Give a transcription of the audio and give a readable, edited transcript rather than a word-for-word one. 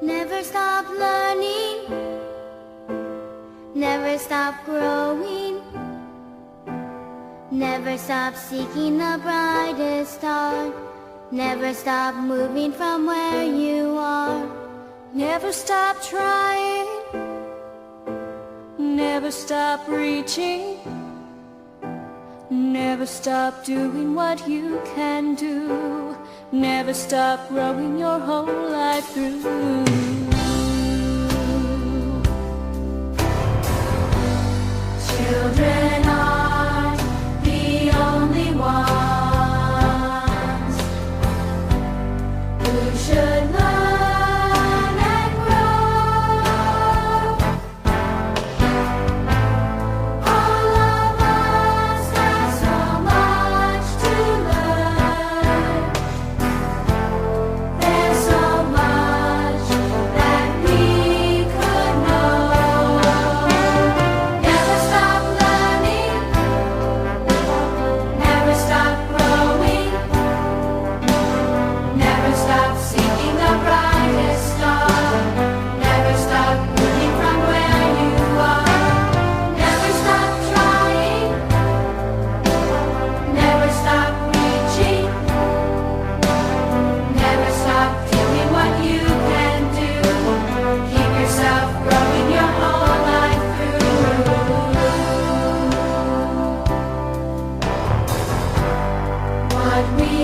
Never stop learning, never stop growing, never stop seeking the brightest star, never stop moving from where you are. Never stop trying, never stop reaching, never stop doing what you can do, never stop growing your whole life through. Children are the only ones who should learn and grow. All of us have so much to learn. There's so much that we could know. Never stop learning, never stop growing, never stop seeking the brightest star, never stop moving from where you are. Never stop trying, never stop reaching, never stop doing what you can do. Keep yourself growing your whole life through. What we